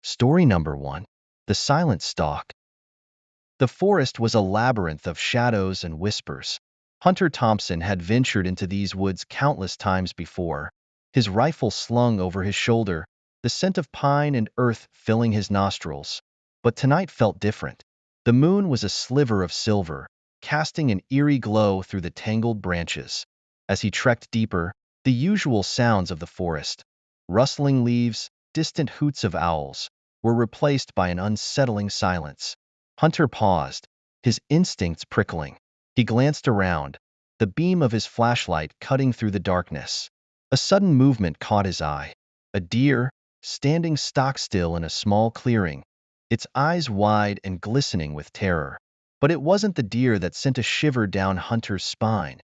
Story number 1. The Silent Stalk. The forest was a labyrinth of shadows and whispers. Hunter Thompson had ventured into these woods countless times before, his rifle slung over his shoulder, the scent of pine and earth filling his nostrils. But tonight felt different. The moon was a sliver of silver, casting an eerie glow through the tangled branches. As he trekked deeper, the usual sounds of the forest, rustling leaves, distant hoots of owls, were replaced by an unsettling silence. Hunter paused, his instincts prickling. He glanced around, the beam of his flashlight cutting through the darkness. A sudden movement caught his eye. A deer, standing stock-still in a small clearing, its eyes wide and glistening with terror. But it wasn't the deer that sent a shiver down Hunter's spine.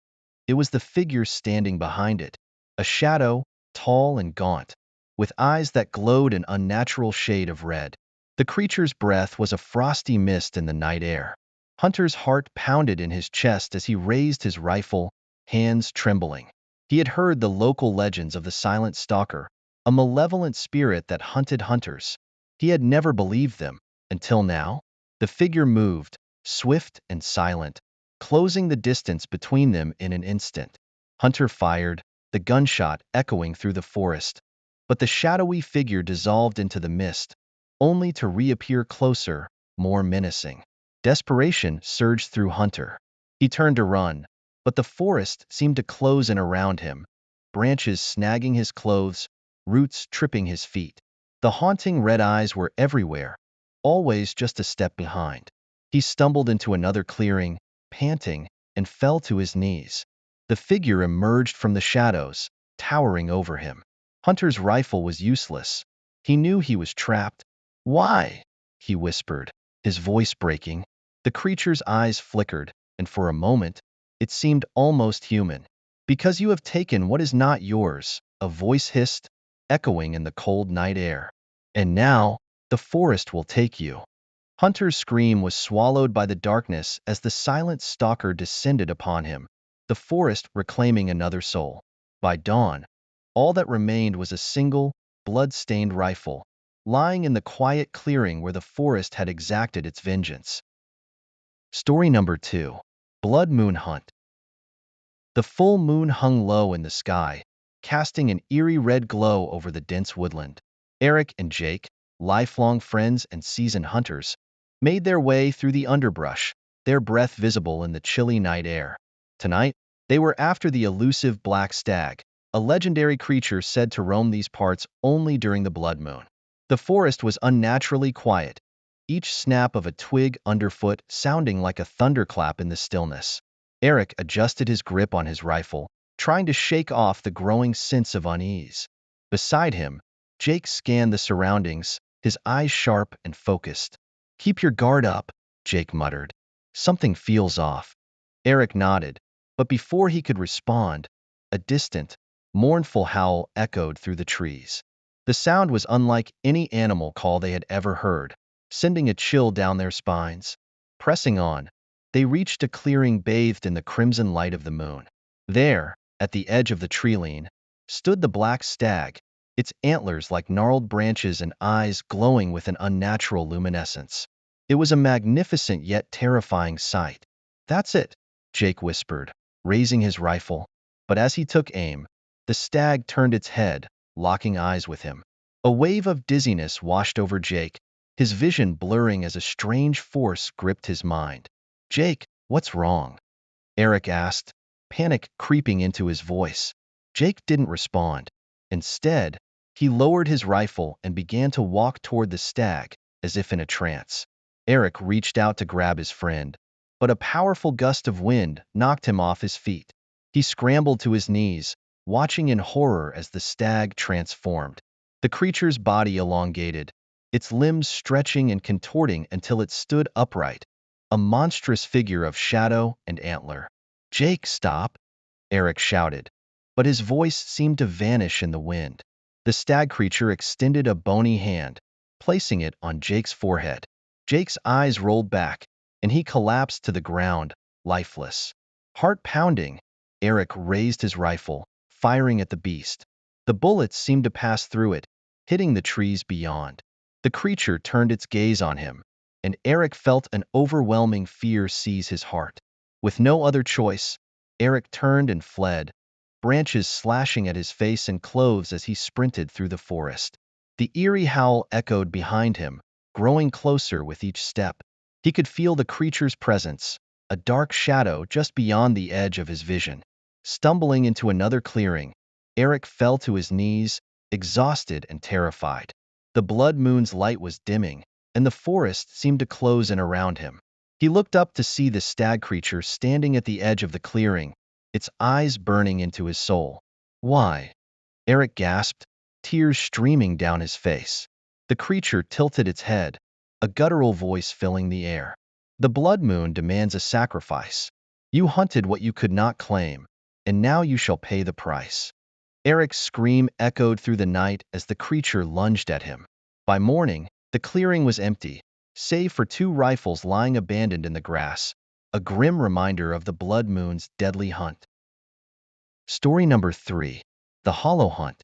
It was the figure standing behind it, a shadow, tall and gaunt, with eyes that glowed an unnatural shade of red. The creature's breath was a frosty mist in the night air. Hunter's heart pounded in his chest as he raised his rifle, hands trembling. He had heard the local legends of the Silent Stalker, a malevolent spirit that hunted hunters. He had never believed them, until now. The figure moved, swift and silent, closing the distance between them in an instant. Hunter fired, the gunshot echoing through the forest. But the shadowy figure dissolved into the mist, only to reappear closer, more menacing. Desperation surged through Hunter. He turned to run, but the forest seemed to close in around him, branches snagging his clothes, roots tripping his feet. The haunting red eyes were everywhere, always just a step behind. He stumbled into another clearing, panting, and fell to his knees. The figure emerged from the shadows, towering over him. Hunter's rifle was useless. He knew he was trapped. "Why?" he whispered, his voice breaking. The creature's eyes flickered, and for a moment, it seemed almost human. "Because you have taken what is not yours," a voice hissed, echoing in the cold night air. "And now, the forest will take you." Hunter's scream was swallowed by the darkness as the silent stalker descended upon him, the forest reclaiming another soul. By dawn, all that remained was a single, blood-stained rifle, lying in the quiet clearing where the forest had exacted its vengeance. Story number 2. Blood Moon Hunt. The full moon hung low in the sky, casting an eerie red glow over the dense woodland. Eric and Jake, lifelong friends and seasoned hunters, made their way through the underbrush, their breath visible in the chilly night air. Tonight, they were after the elusive black stag, a legendary creature said to roam these parts only during the blood moon. The forest was unnaturally quiet, each snap of a twig underfoot sounding like a thunderclap in the stillness. Eric adjusted his grip on his rifle, trying to shake off the growing sense of unease. Beside him, Jake scanned the surroundings, his eyes sharp and focused. "Keep your guard up," Jake muttered. "Something feels off." Eric nodded, but before he could respond, a distant, mournful howl echoed through the trees. The sound was unlike any animal call they had ever heard, sending a chill down their spines. Pressing on, they reached a clearing bathed in the crimson light of the moon. There, at the edge of the tree-line, stood the black stag, its antlers like gnarled branches and eyes glowing with an unnatural luminescence. It was a magnificent yet terrifying sight. "That's it," Jake whispered, raising his rifle. But as he took aim, the stag turned its head, locking eyes with him. A wave of dizziness washed over Jake, his vision blurring as a strange force gripped his mind. "Jake, what's wrong?" Eric asked, panic creeping into his voice. Jake didn't respond. Instead, he lowered his rifle and began to walk toward the stag, as if in a trance. Eric reached out to grab his friend, but a powerful gust of wind knocked him off his feet. He scrambled to his knees, watching in horror as the stag transformed. The creature's body elongated, its limbs stretching and contorting until it stood upright, a monstrous figure of shadow and antler. "Jake, stop!" Eric shouted, but his voice seemed to vanish in the wind. The stag creature extended a bony hand, placing it on Jake's forehead. Jake's eyes rolled back, and he collapsed to the ground, lifeless. Heart pounding, Eric raised his rifle, firing at the beast. The bullets seemed to pass through it, hitting the trees beyond. The creature turned its gaze on him, and Eric felt an overwhelming fear seize his heart. With no other choice, Eric turned and fled, branches slashing at his face and clothes as he sprinted through the forest. The eerie howl echoed behind him, growing closer with each step. He could feel the creature's presence, a dark shadow just beyond the edge of his vision. Stumbling into another clearing, Eric fell to his knees, exhausted and terrified. The blood moon's light was dimming, and the forest seemed to close in around him. He looked up to see the stag creature standing at the edge of the clearing, its eyes burning into his soul. Why? Eric gasped, tears streaming down his face. The creature tilted its head, a guttural voice filling the air. The blood moon demands a sacrifice. You hunted what you could not claim, and now you shall pay the price. Eric's scream echoed through the night as the creature lunged at him. By morning, the clearing was empty, save for 2 rifles lying abandoned in the grass, a grim reminder of the blood moon's deadly hunt. Story number 3. The Hollow Hunt.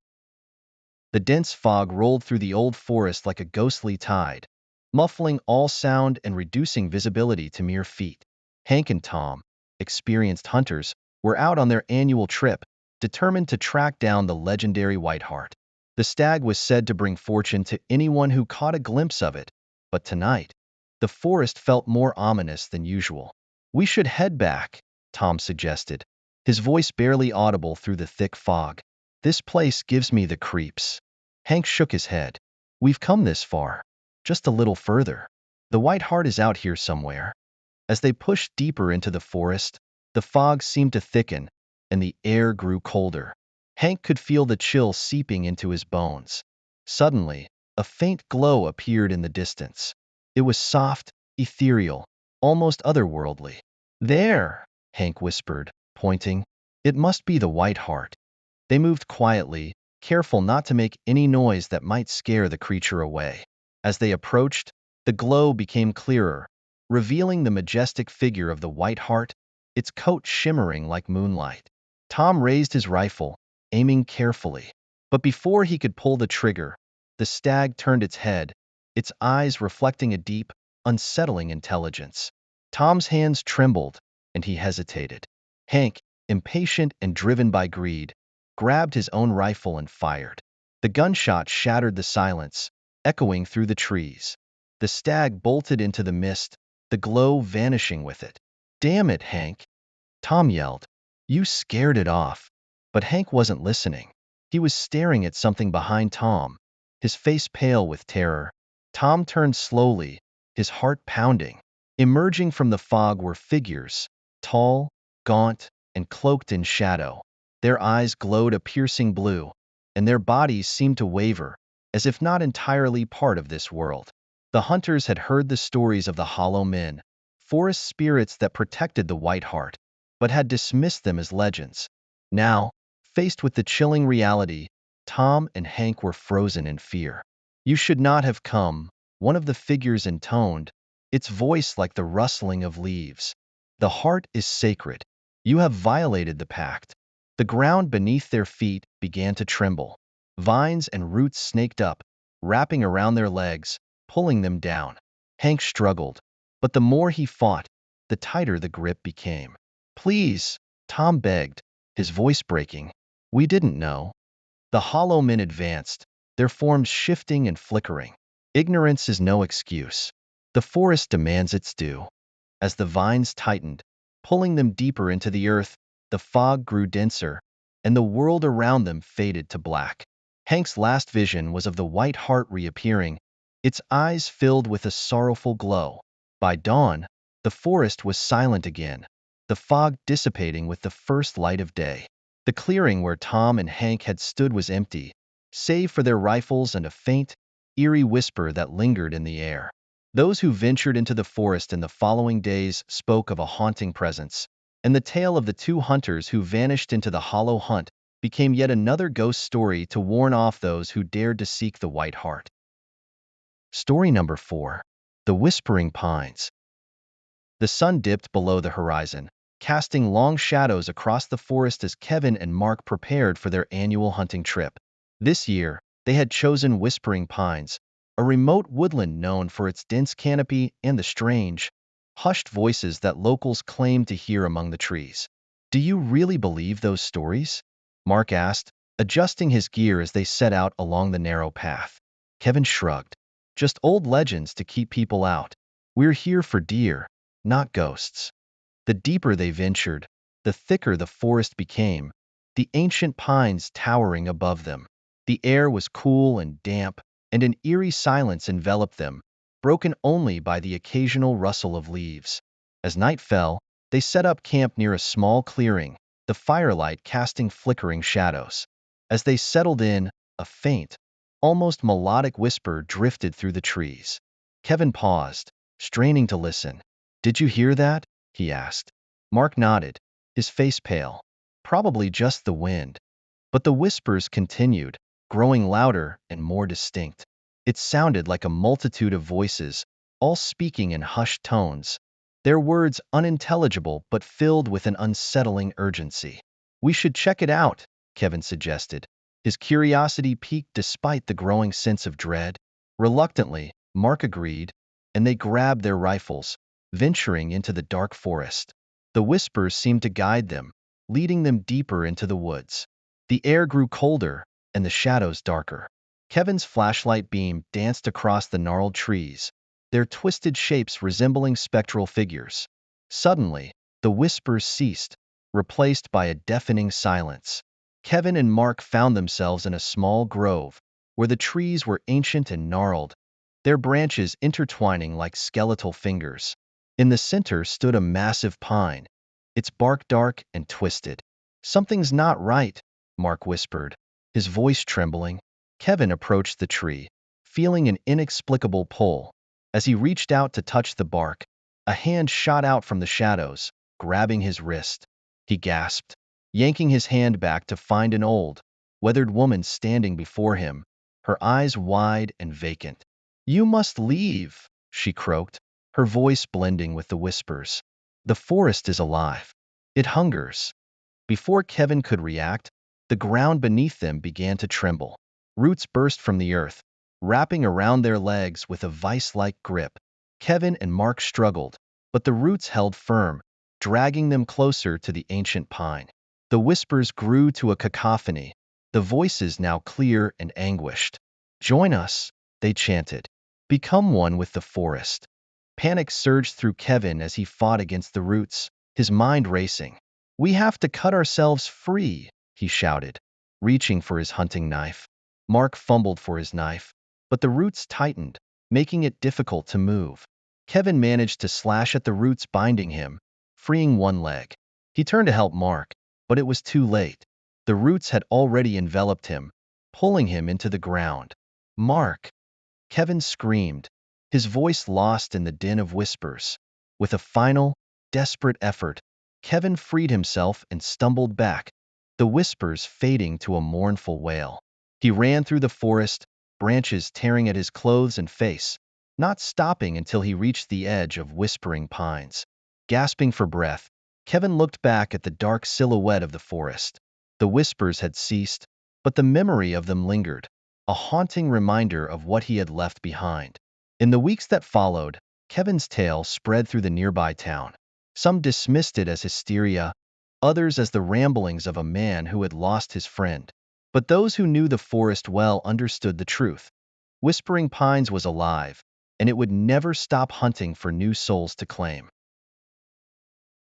The dense fog rolled through the old forest like a ghostly tide, muffling all sound and reducing visibility to mere feet. Hank and Tom, experienced hunters, were out on their annual trip, determined to track down the legendary Whiteheart. The stag was said to bring fortune to anyone who caught a glimpse of it, but tonight, the forest felt more ominous than usual. We should head back, Tom suggested, his voice barely audible through the thick fog. This place gives me the creeps. Hank shook his head. We've come this far. Just a little further. The Whiteheart is out here somewhere. As they pushed deeper into the forest, the fog seemed to thicken, and the air grew colder. Hank could feel the chill seeping into his bones. Suddenly, a faint glow appeared in the distance. It was soft, ethereal, almost otherworldly. There, Hank whispered, pointing. It must be the Whiteheart. They moved quietly, careful not to make any noise that might scare the creature away. As they approached, the glow became clearer, revealing the majestic figure of the Whiteheart, its coat shimmering like moonlight. Tom raised his rifle, aiming carefully. But before he could pull the trigger, the stag turned its head, its eyes reflecting a deep, unsettling intelligence. Tom's hands trembled, and he hesitated. Hank, impatient and driven by greed, grabbed his own rifle and fired. The gunshot shattered the silence, echoing through the trees. The stag bolted into the mist, the glow vanishing with it. Damn it, Hank, Tom yelled. You scared it off. But Hank wasn't listening. He was staring at something behind Tom, his face pale with terror. Tom turned slowly, his heart pounding. Emerging from the fog were figures, tall, gaunt, and cloaked in shadow. Their eyes glowed a piercing blue, and their bodies seemed to waver, as if not entirely part of this world. The hunters had heard the stories of the Hollow Men, forest spirits that protected the Whiteheart, but had dismissed them as legends. Now, faced with the chilling reality, Tom and Hank were frozen in fear. You should not have come, one of the figures intoned, its voice like the rustling of leaves. The heart is sacred. You have violated the pact. The ground beneath their feet began to tremble. Vines and roots snaked up, wrapping around their legs, pulling them down. Hank struggled, but the more he fought, the tighter the grip became. Please, Tom begged, his voice breaking. We didn't know. The Hollow Men advanced, their forms shifting and flickering. Ignorance is no excuse. The forest demands its due. As the vines tightened, pulling them deeper into the earth, the fog grew denser, and the world around them faded to black. Hank's last vision was of the Whiteheart reappearing, its eyes filled with a sorrowful glow. By dawn, the forest was silent again, the fog dissipating with the first light of day. The clearing where Tom and Hank had stood was empty, save for their rifles and a faint, eerie whisper that lingered in the air. Those who ventured into the forest in the following days spoke of a haunting presence, and the tale of the 2 hunters who vanished into the Hollow Hunt became yet another ghost story to warn off those who dared to seek the Whiteheart. Story number 4. The Whispering Pines. The sun dipped below the horizon, casting long shadows across the forest as Kevin and Mark prepared for their annual hunting trip. This year, they had chosen Whispering Pines, a remote woodland known for its dense canopy and the strange, hushed voices that locals claim to hear among the trees. Do you really believe those stories? Mark asked, adjusting his gear as they set out along the narrow path. Kevin shrugged. Just old legends to keep people out. We're here for deer, not ghosts. The deeper they ventured, the thicker the forest became, the ancient pines towering above them. The air was cool and damp, and an eerie silence enveloped them, broken only by the occasional rustle of leaves. As night fell, they set up camp near a small clearing, the firelight casting flickering shadows. As they settled in, a faint, almost melodic whisper drifted through the trees. Kevin paused, straining to listen. Did you hear that? He asked. Mark nodded, his face pale. Probably just the wind. But the whispers continued, growing louder and more distinct. It sounded like a multitude of voices, all speaking in hushed tones, their words unintelligible but filled with an unsettling urgency. We should check it out, Kevin suggested. His curiosity piqued despite the growing sense of dread. Reluctantly, Mark agreed, and they grabbed their rifles, venturing into the dark forest. The whispers seemed to guide them, leading them deeper into the woods. The air grew colder, and the shadows darker. Kevin's flashlight beam danced across the gnarled trees, their twisted shapes resembling spectral figures. Suddenly, the whispers ceased, replaced by a deafening silence. Kevin and Mark found themselves in a small grove, where the trees were ancient and gnarled, their branches intertwining like skeletal fingers. In the center stood a massive pine, its bark dark and twisted. Something's not right, Mark whispered, his voice trembling. Kevin approached the tree, feeling an inexplicable pull. As he reached out to touch the bark, a hand shot out from the shadows, grabbing his wrist. He gasped, yanking his hand back to find an old, weathered woman standing before him, her eyes wide and vacant. You must leave, she croaked, her voice blending with the whispers. The forest is alive. It hungers. Before Kevin could react, the ground beneath them began to tremble. Roots burst from the earth, wrapping around their legs with a vice-like grip. Kevin and Mark struggled, but the roots held firm, dragging them closer to the ancient pine. The whispers grew to a cacophony, the voices now clear and anguished. Join us, they chanted. Become one with the forest. Panic surged through Kevin as he fought against the roots, his mind racing. We have to cut ourselves free, he shouted, reaching for his hunting knife. Mark fumbled for his knife, but the roots tightened, making it difficult to move. Kevin managed to slash at the roots binding him, freeing one leg. He turned to help Mark, but it was too late. The roots had already enveloped him, pulling him into the ground. Mark! Kevin screamed, his voice lost in the din of whispers. With a final, desperate effort, Kevin freed himself and stumbled back, the whispers fading to a mournful wail. He ran through the forest, branches tearing at his clothes and face, not stopping until he reached the edge of whispering pines. Gasping for breath, Kevin looked back at the dark silhouette of the forest. The whispers had ceased, but the memory of them lingered, a haunting reminder of what he had left behind. In the weeks that followed, Kevin's tale spread through the nearby town. Some dismissed it as hysteria, others as the ramblings of a man who had lost his friend. But those who knew the forest well understood the truth. Whispering Pines was alive, and it would never stop hunting for new souls to claim.